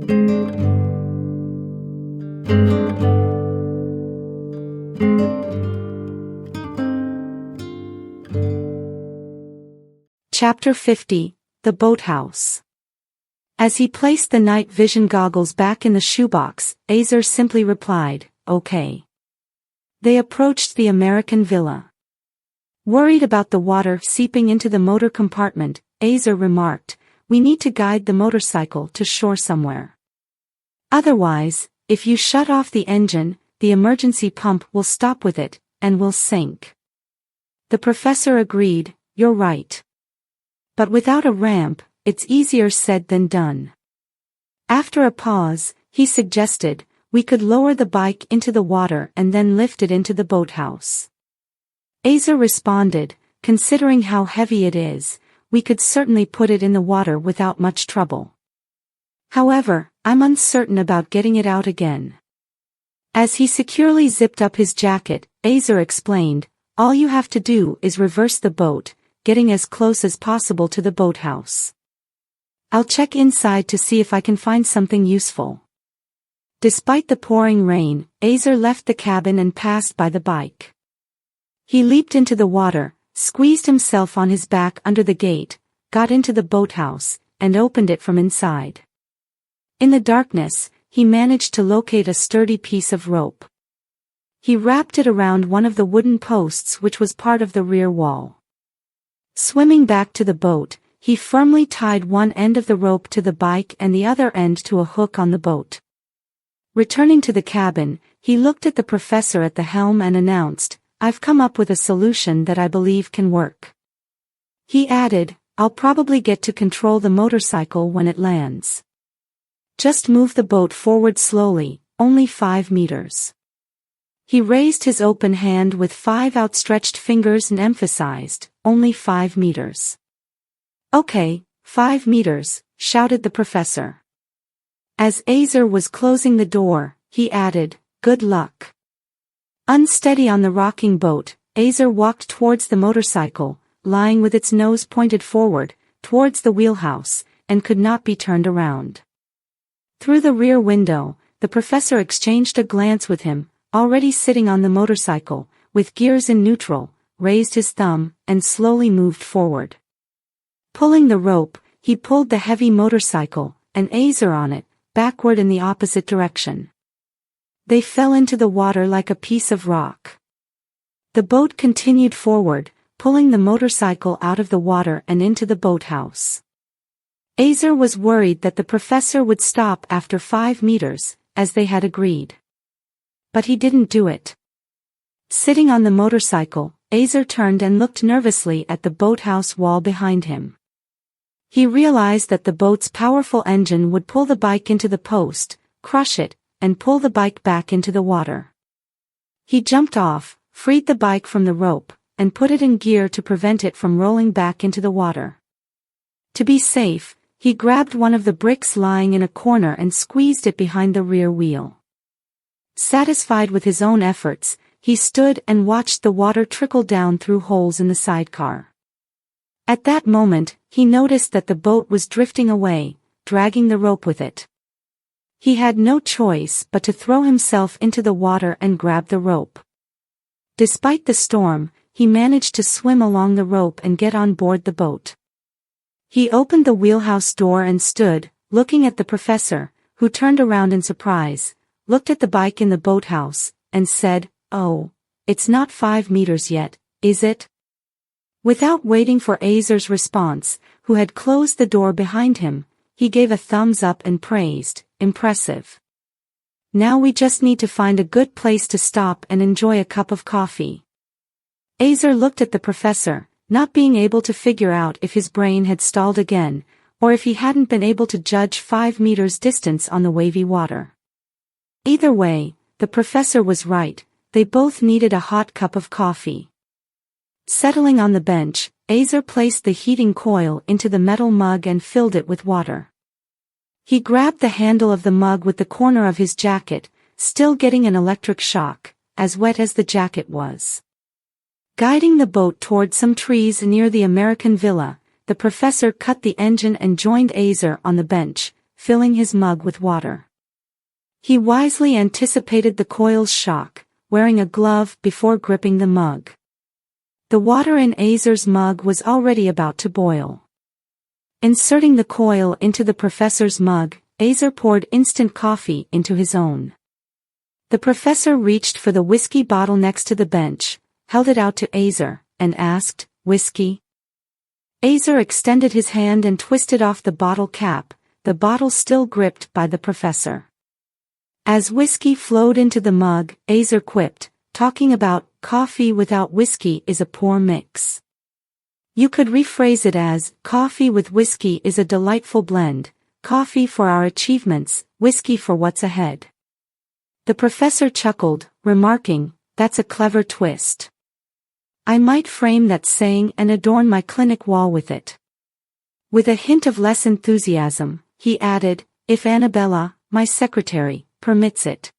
Chapter 50, The Boathouse. As he placed the night vision goggles back in the shoebox, Azer simply replied, "Okay." They approached the American villa. Worried about the water seeping into the motor compartment, Azer remarked, "We need to guide the motorcycle to shore somewhere. Otherwise, if you shut off the engine, the emergency pump will stop with it, and will sink." The professor agreed, "You're right. But without a ramp, it's easier said than done." After a pause, he suggested, "We could lower the bike into the water and then lift it into the boathouse." Azer responded, "Considering how heavy it is, we could certainly put it in the water without much trouble. However, I'm uncertain about getting it out again." As he securely zipped up his jacket, Azer explained, "All you have to do is reverse the boat, getting as close as possible to the boathouse. I'll check inside to see if I can find something useful." Despite the pouring rain, Azer left the cabin and passed by the bike. He leaped into the water, squeezed himself on his back under the gate, got into the boathouse, and opened it from inside. In the darkness, he managed to locate a sturdy piece of rope. He wrapped it around one of the wooden posts which was part of the rear wall. Swimming back to the boat, he firmly tied one end of the rope to the bike and the other end to a hook on the boat. Returning to the cabin, he looked at the professor at the helm and announced, "I've come up with a solution that I believe can work." He added, "I'll probably get to control the motorcycle when it lands. Just move the boat forward slowly, only 5 meters." He raised his open hand with 5 outstretched fingers and emphasized, "Only 5 meters. "Okay, 5 meters," shouted the professor. As Azer was closing the door, he added, "Good luck." Unsteady on the rocking boat, Azer walked towards the motorcycle, lying with its nose pointed forward, towards the wheelhouse, and could not be turned around. Through the rear window, the professor exchanged a glance with him, already sitting on the motorcycle, with gears in neutral, raised his thumb, and slowly moved forward. Pulling the rope, he pulled the heavy motorcycle, and Azer on it, backward in the opposite direction. They fell into the water like a piece of rock. The boat continued forward, pulling the motorcycle out of the water and into the boathouse. Azer was worried that the professor would stop after 5 meters, as they had agreed. But he didn't do it. Sitting on the motorcycle, Azer turned and looked nervously at the boathouse wall behind him. He realized that the boat's powerful engine would pull the bike into the post, crush it, and pull the bike back into the water. He jumped off, freed the bike from the rope, and put it in gear to prevent it from rolling back into the water. To be safe, he grabbed one of the bricks lying in a corner and squeezed it behind the rear wheel. Satisfied with his own efforts, he stood and watched the water trickle down through holes in the sidecar. At that moment, he noticed that the boat was drifting away, dragging the rope with it. He had no choice but to throw himself into the water and grab the rope. Despite the storm, he managed to swim along the rope and get on board the boat. He opened the wheelhouse door and stood, looking at the professor, who turned around in surprise, looked at the bike in the boathouse, and said, "Oh, it's not 5 meters yet, is it?" Without waiting for Azer's response, who had closed the door behind him, he gave a thumbs up and praised, "Impressive. Now we just need to find a good place to stop and enjoy a cup of coffee." Azer looked at the professor, not being able to figure out if his brain had stalled again, or if he hadn't been able to judge 5 meters distance on the wavy water. Either way, the professor was right, they both needed a hot cup of coffee. Settling on the bench, Azer placed the heating coil into the metal mug and filled it with water. He grabbed the handle of the mug with the corner of his jacket, still getting an electric shock, as wet as the jacket was. Guiding the boat toward some trees near the American villa, the professor cut the engine and joined Azer on the bench, filling his mug with water. He wisely anticipated the coil's shock, wearing a glove before gripping the mug. The water in Azer's mug was already about to boil. Inserting the coil into the professor's mug, Azer poured instant coffee into his own. The professor reached for the whiskey bottle next to the bench, held it out to Azer, and asked, "Whiskey?" Azer extended his hand and twisted off the bottle cap, the bottle still gripped by the professor. As whiskey flowed into the mug, Azer quipped, talking about, "Coffee without whiskey is a poor mix. You could rephrase it as, coffee with whiskey is a delightful blend, coffee for our achievements, whiskey for what's ahead." The professor chuckled, remarking, "That's a clever twist. I might frame that saying and adorn my clinic wall with it." With a hint of less enthusiasm, he added, "If Annabella, my secretary, permits it."